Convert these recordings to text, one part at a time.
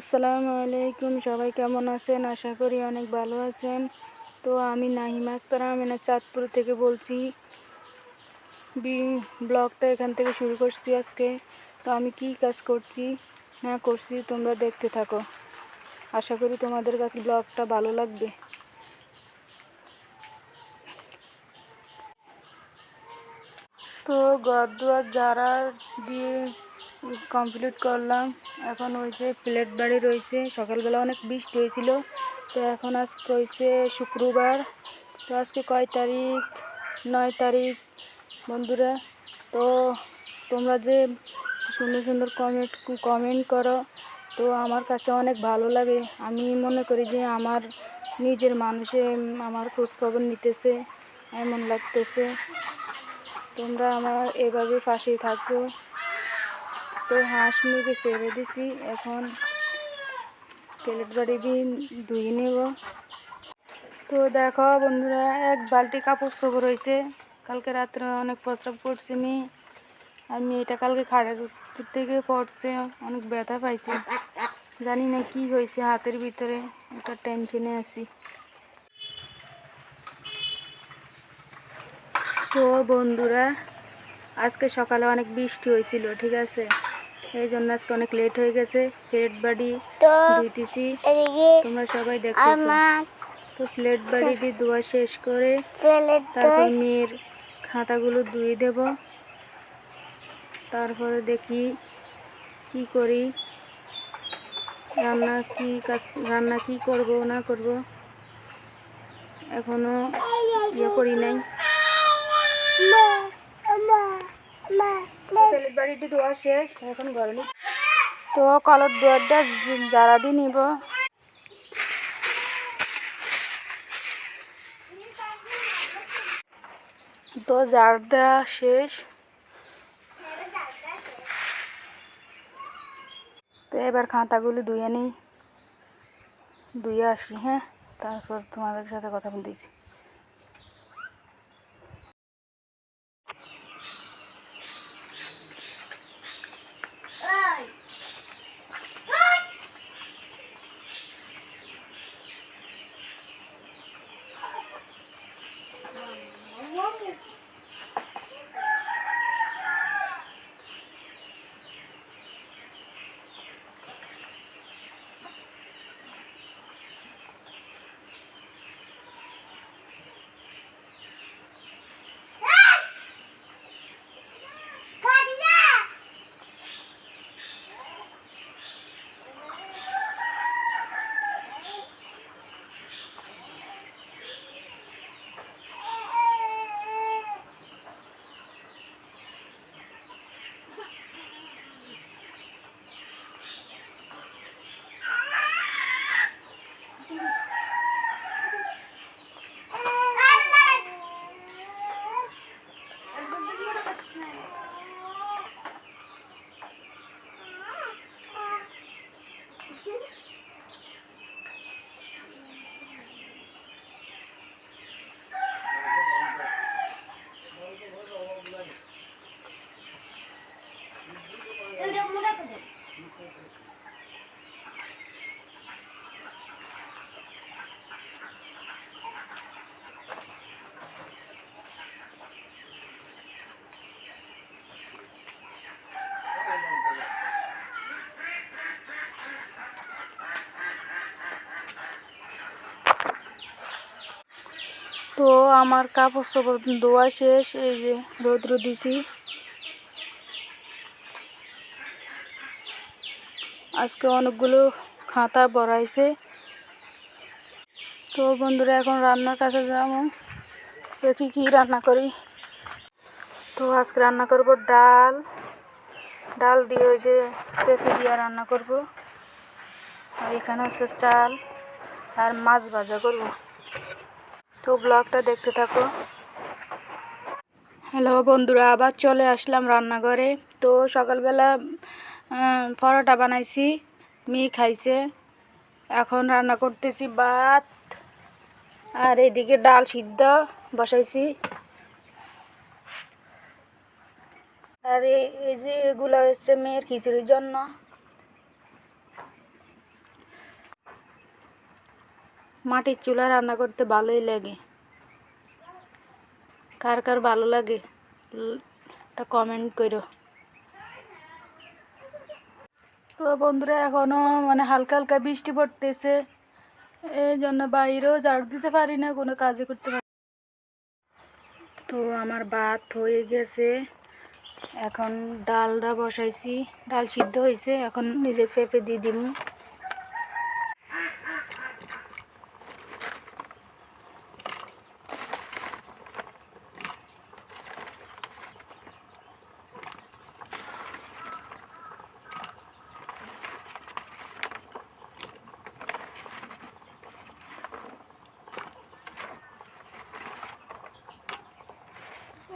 আসসালামু আলাইকুম, সবাই কেমন আছেন? আশা করি অনেক ভালো আছেন। তো আমি নাহিমা আক্তার আমেনা চাঁদপুর থেকে বলছি। ব্লগটা এখান থেকে শুরু করছি আজকে। তো আমি কি কাজ করছি না করছি তোমরা দেখতে থাকো। আশা করি তোমাদের কাছে ব্লগটা ভালো লাগবে। তো ঘর দুয়ার ঝাড়া দিয়ে কমপ্লিট করলাম। এখন ওই যে ফ্ল্যাট বাড়ি রয়েছে, সকালবেলা অনেক বৃষ্টি হয়েছিল। তো এখন আজকে হয়েছে শুক্রবার। তো আজকে কয় তারিখ? 9 তারিখ বন্ধুরা। তো তোমরা যে সুন্দর সুন্দর কমেন্ট করো, তো আমার কাছে অনেক ভালো লাগে। আমি মনে করি যে আমার নিজের মানুষে আমার খোঁজখবর নিতেছে, এমন লাগতেছে। তোমরা আমার এভাবে পাশেই থাকো। তো হাঁস মুরগি ছেড়ে দিছি, এখন প্লেট বাড়ি দিয়ে ধুয়ে নেব। তো দেখো বন্ধুরা, এক বালতি কাপড় চোপড় হয়েছে। কালকে রাত্রে অনেক প্রস্রাব করছি আমি এটা কালকে খাটের থেকে পড়ছে, অনেক ব্যথা পাইছি। জানি না কি হয়েছে হাতের ভিতরে, একটা টেনশনে আছি। তো বন্ধুরা, আজকে সকালে অনেক বৃষ্টি হয়েছিল, ঠিক আছে? এই জন্য আজকে অনেক লেট হয়ে গেছে। প্লেট বাড়ি ধুইতেছি, তোমরা সবাই দেখতেছো। তো প্লেট বাড়িটি ধোয়া শেষ করে তারপর মেয়ের খাতাগুলো ধুয়ে দেব। তারপরে দেখি কি করি, রান্না কি করব না করব এখনো ইয়ে করি নাই। প্লেট বাড়িটি ধোয়া শেষ, এখন ঘরে নি। তো কলের দুয়ারটা জ্বালা দিয়ে নিব। তো ঝাড় দেওয়া শেষ। তো এবার খাতাগুলি ধুয়ে নিই, ধুয়ে আসি। হ্যাঁ, তারপর তোমাদের সাথে কথা বলতেছি। তো আমার কাপড় চোপড় ধোয়া শেষ, এই যে রৌদ্র দিছি। আজকে অনেকগুলো খাতা ভরাইছে। তো বন্ধুরা, এখন রান্নার কাছে যাবো, দেখি কি রান্না করি। তো আজকে রান্না করব ডাল দিয়ে ওই যে পেঁপে দিয়ে রান্না করব। আর এখানে হচ্ছে চাল আর মাছ ভাজা করব। তো ব্লগটা দেখতে থাকো। হ্যালো বন্ধুরা, আবার চলে আসলাম রান্নাঘরে। তো সকালবেলা পরোটা বানাইছি, মেয়ে খাইছে। এখন রান্না করতেছি ভাত, আর এদিকে ডাল সিদ্ধ বসাইছি। আর এই যে এগুলো হচ্ছে মেয়ের খিচুড়ির জন্য। মাটির চুলা রান্না করতে ভালোই লাগে। কার কার ভালো লাগে তা কমেন্ট করো। তো বন্ধুরা এখনও মানে হালকা হালকা বৃষ্টি পড়তেছে, এই জন্য বাইরেও ঝাড়ু দিতে পারি না, কোনো কাজই করতে পারি। তো আমার ভাত হয়ে গেছে, এখন ডালটা বসাইছি, ডাল সিদ্ধ হয়েছে, এখন নিজে পেঁপে দিয়ে দিব।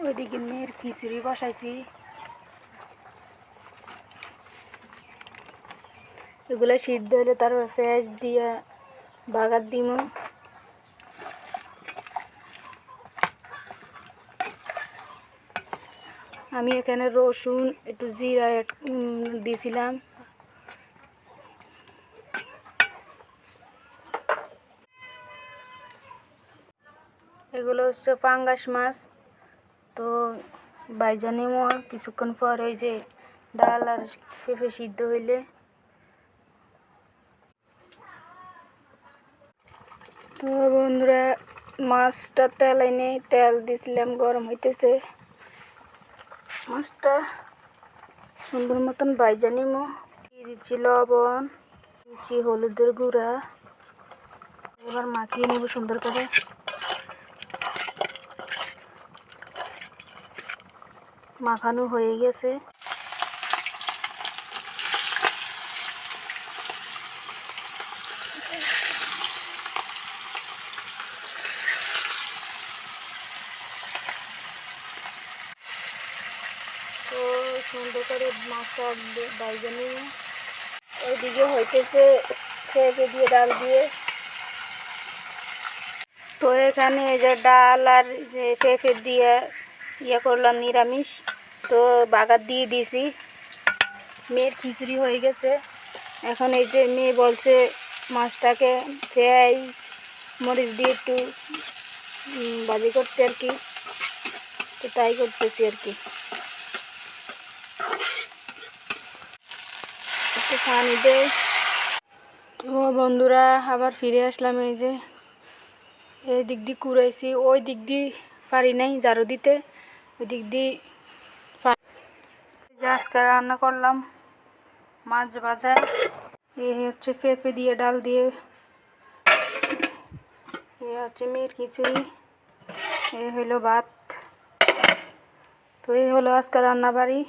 ওইদিকে মেয়ের খিচুড়ি বসাইছি, এগুলো সিদ্ধ হলে তারপর পেঁয়াজ দিয়ে বাগার দিব। আমি এখানে রসুন একটু জিরা দিয়েছিলাম। এগুলো হচ্ছে পাঙ্গাস মাছ। তো বাইজা নেবো কিছুক্ষণ পর, এই যে ডাল আর পেঁপে সিদ্ধ হইলে। তো বন্ধুরা মাছটা তেল এনে তেল দিয়েছিলাম, গরম হইতেছে, মাছটা সুন্দর মতন বাইজা নেবো। দিয়ে দিচ্ছি লবণ, দিচ্ছি হলুদের গুঁড়া, এবার মাখিয়ে নেব সুন্দর করে। মাখানো হয়ে গেছে। তো সুন্দর করে মাছটা বাইজা নিয়ে ওইদিকে হইতেছে পেঁপে দিয়ে ডাল দিয়ে। তো এখানে এই যে ডাল আর যে পেঁপে দিয়ে করলাম নিরামিষ, তো বাগার দিয়ে দিয়েছি। মেয়ের খিচুড়ি হয়ে গেছে। এখন এই যে মেয়ে বলছে মাছটাকে পেঁয়াজ মরিচ দিয়ে একটু ভাজি করতে আর কি, তো তাই করতেছি আর কি। একটু পানি দেয়। ও বন্ধুরা আবার ফিরে আসলাম, এই যে এই দিক দিয়ে কুড়াইছি, ওই দিক দিয়ে পারি নাই ঝাড়ু দিতে, ওই দিক দিয়ে। আজকে রান্না করলাম মাছ ভাজা, এই হচ্ছে পেঁপে দিয়ে ডাল দিয়ে, এই হচ্ছে মেয়ের খিচুড়ি, এই হলো ভাত। তো এই হলো আজকে রান্না বাড়ি।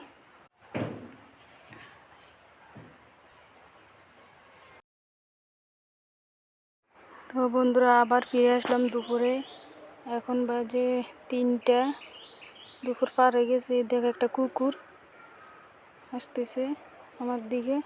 তো বন্ধুরা আবার ফিরে আসলাম দুপুরে, এখন বাজে 3টা, দুপুর পার হয়ে গেছে। দেখো একটা কুকুর আসতেছে আমার দিকে।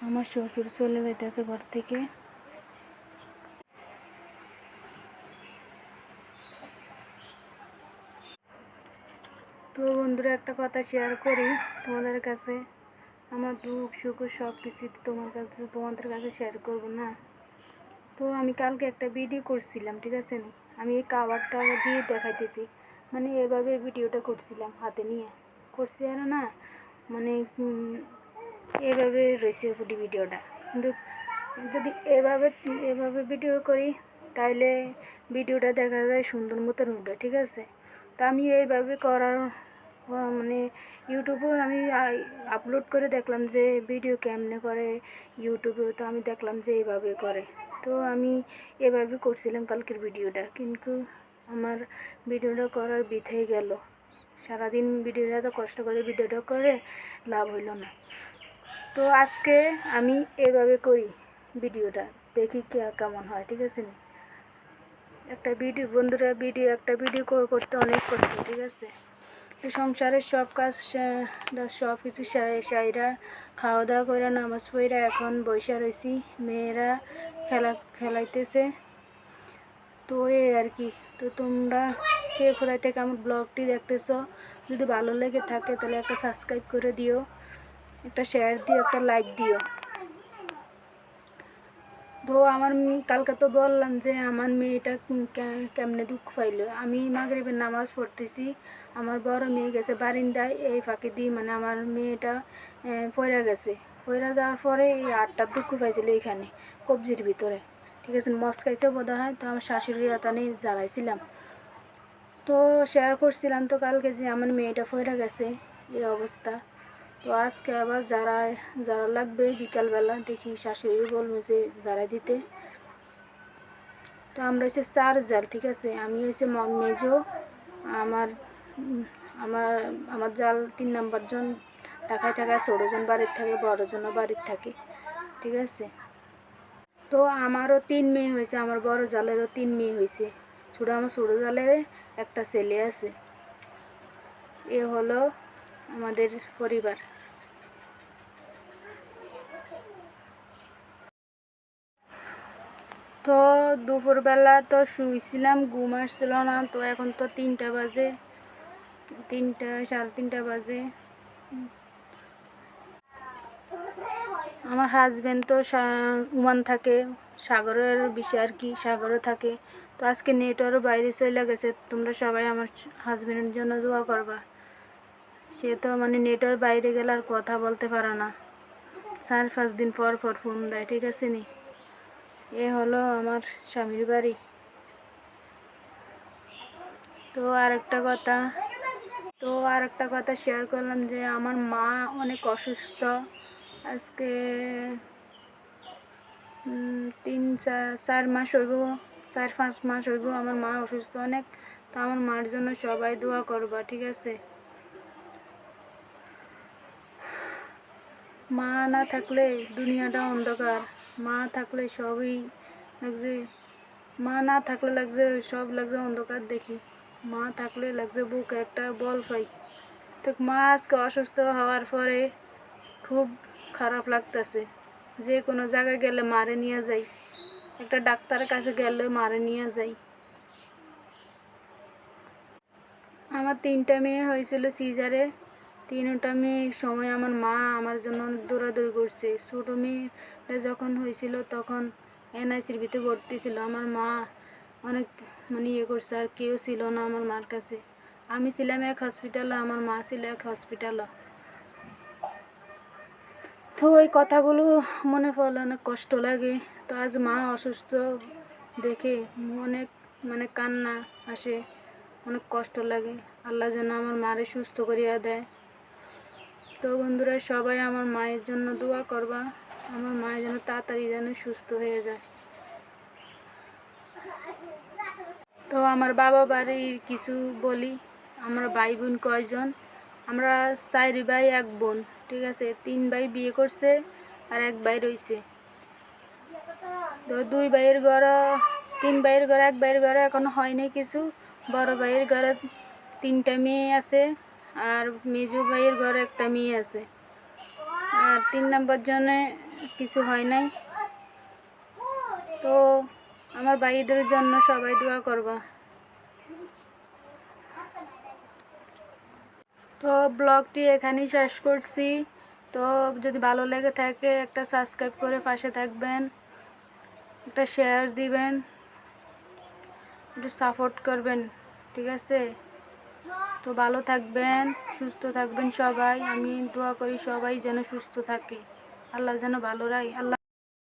আমার শ্বশুর চলে যাইতেছে ঘর থেকে। তো বন্ধুরা একটা কথা শেয়ার করি তোমাদের কাছে, আমার দুঃখ সুখ সব কিছু তোমাদের কাছে শেয়ার করব না। তো আমি কালকে একটা ভিডিও করছিলাম, ঠিক আছে, আমি এই কাভারটা দিয়ে দেখাইতেছি, মানে এভাবে ভিডিওটা করছিলাম, হাতে নিয়ে করছি আর না, মানে এভাবে রয়েছে ভিডিওটা। কিন্তু যদি এভাবে ভিডিও করি তাহলে ভিডিওটা দেখা যায় সুন্দর মতন উঠবে, ঠিক আছে। তা আমি এইভাবে করার মানে ইউটিউবে আমি আপলোড করে দেখলাম যে ভিডিও কেমনে করে ইউটিউবে, তো আমি দেখলাম যে এইভাবে করে, তো আমি এভাবে করছিলাম কালকের ভিডিওটা। কিন্তু আমার ভিডিওটা করার বৃথাই গেল, সারাদিন ভিডিওটা এত কষ্ট করে ভিডিওটা করে লাভ হইল না। তো আজকে আমি এভাবে করি ভিডিওটা, দেখি কেমন হয়, ঠিক আছে। একটা ভিডিও বন্ধুরা একটা ভিডিও করতে অনেক কষ্ট, ঠিক আছে। তো সংসারের সব কাজ সব কিছু সাইরা খাওয়া দাওয়া করে নামাজ পড়া এখন বসে রয়েছি, মেয়েরা খেলাইতেছে। তো এই আর কি। তো তোমরা কে কোথায় থেকে আমার ব্লগটি দেখতেছো, যদি ভালো লেগে থাকে তাহলে একটা সাবস্ক্রাইব করে দিও, একটা শেয়ার দিও, একটা লাইক দিও। তো আমার কালকে তো বললাম যে আমার মেয়েটা কেমনে দুঃখ পাইলো। আমি মাগরিবের নামাজ পড়তেছি, আমার বড় মেয়ে গেছে বারিন্দায়, এই ফাঁকে দিয়ে মানে আমার মেয়েটা পড়ে গেছে। পড়ে যাওয়ার পরে এই আটটা দুঃখ পাইছিল এইখানে কবজির ভিতরে, ঠিক আছে, মস্কাইছে বোধ হয়। তো আমার শাশুড়ি আতানে জ্বালাইছিলাম, তো শেয়ার করছিলাম তো কালকে যে আমার মেয়েটা পড়ে গেছে এই অবস্থা। তো আজকে আবার যারা যারা লাগবে বিকালবেলা দেখি শাশুড়ি বলবো যে যারা দিতে। তো আমরা হচ্ছে 4 জাল, ঠিক আছে, আমি হচ্ছে মেজো, আমার আমার আমার জাল 3 নাম্বার জন ঢাকায় থাকে, ছোটোজন বাড়ির থাকে, বড়জনও বাড়ির থাকে, ঠিক আছে। তো আমারও 3 মেয়ে হয়েছে, আমার বড় জালেরও 3 মেয়ে হয়েছে, আমার ছোটো জালের একটা ছেলে আছে। এ হলো আমাদের পরিবার। তো দুপুরবেলা তো শুয়েছিলাম, ঘুম আসছিল না। তো এখন তো 3টা বাজে, 3টা সাড়ে 3টা বাজে। আমার হাজব্যান্ড তো ওমান থাকে, সাগরের বিষয় আর কি, সাগরে থাকে। তো আজকে নেটওয়ার্ক বাইরে চলে গেছে, তোমরা সবাই আমার হাজব্যান্ডের জন্য দোয়া করবা। সে তো মানে নেটওয়ার্ক বাইরে গেলে আর কথা বলতে পারে না, 4-5 দিন পর পর ফোন দেয়, ঠিক আছে নি। এ হলো আমার স্বামীর বাড়ি। তো আর একটা কথা শেয়ার করলাম যে আমার মা অনেক অসুস্থ। আজকে 3-4 মাস হইব, 4-5 মাস হইব আমার মা অসুস্থ অনেক। তো আমার মার জন্য সবাই দোয়া করবা, ঠিক আছে। মা না থাকলে দুনিয়াটা অন্ধকার, মা থাকলে সবই লাগছে, মা না থাকলে লাগছে সব লাগছে অন্ধকার দেখি, মা থাকলে লাগছে বুকে একটা বল পাই। তো মা আজকে অসুস্থ হওয়ার পরে খুব খারাপ লাগতেছে, যে কোনো জায়গায় গেলে মারে নিয়ে যাই, একটা ডাক্তারের কাছে গেলে মারে নিয়ে যাই। আমার 3টা মেয়ে হয়েছিল সিজারে, 3টা মেয়ে সময় আমার মা আমার জন্য দৌড়াদৌড়ি করছে। ছোটো মেয়েটা যখন হয়েছিল তখন এনআইসির ভিতরে ভর্তি ছিল, আমার মা অনেক মানে ইয়ে করছে, আর কেউ ছিল না আমার মার কাছে। আমি ছিলাম এক হসপিটালে, আমার মা ছিল এক হসপিটালে। তো ওই কথাগুলো মনে পড়লে অনেক কষ্ট লাগে। তো আজ মা অসুস্থ দেখে অনেক মানে কান্না আসে, অনেক কষ্ট লাগে। আল্লাহ যেন আমার মারে সুস্থ করিয়া দেয়। তো বন্ধুরা সবাই আমার মায়ের জন্য দোয়া করবা, আমার মায়ের যেন তাড়াতাড়ি যেন সুস্থ হয়ে যায়। তো আমার বাবা বাড়ির কিছু বলি, আমার ভাই বোন কয়জন, আমরা 4 ভাই 1 বোন, ঠিক আছে। 3 ভাই বিয়ে করছে আর 1 ভাই রয়েছে। তো 2 ভাইয়ের ঘর, 3 ভাইয়ের ঘরে 1 ভাইয়ের ঘরে এখনো হয়নি কিছু। বড় ভাইয়ের ঘরে 3টা মেয়ে আছে, আর মেজো ভাইয়ের ঘরে 1টা মেয়ে আছে, আর 3 নম্বর জনে কিছু হয় নাই। তো আমার ভাইদের জন্য সবাই দোয়া করবা। তো ব্লগটি এখানেই শেষ করছি। তো যদি ভালো লেগে থাকে একটা সাবস্ক্রাইব করে পাশে থাকবেন, একটা শেয়ার দিবেন, একটু সাপোর্ট করবেন, ঠিক আছে। তো ভালো থাকবেন, সুস্থ থাকবেন সবাই। আমি দোয়া করি সবাই যেন সুস্থ থাকে, আল্লাহ যেন ভালো রাখে। আল্লাহ।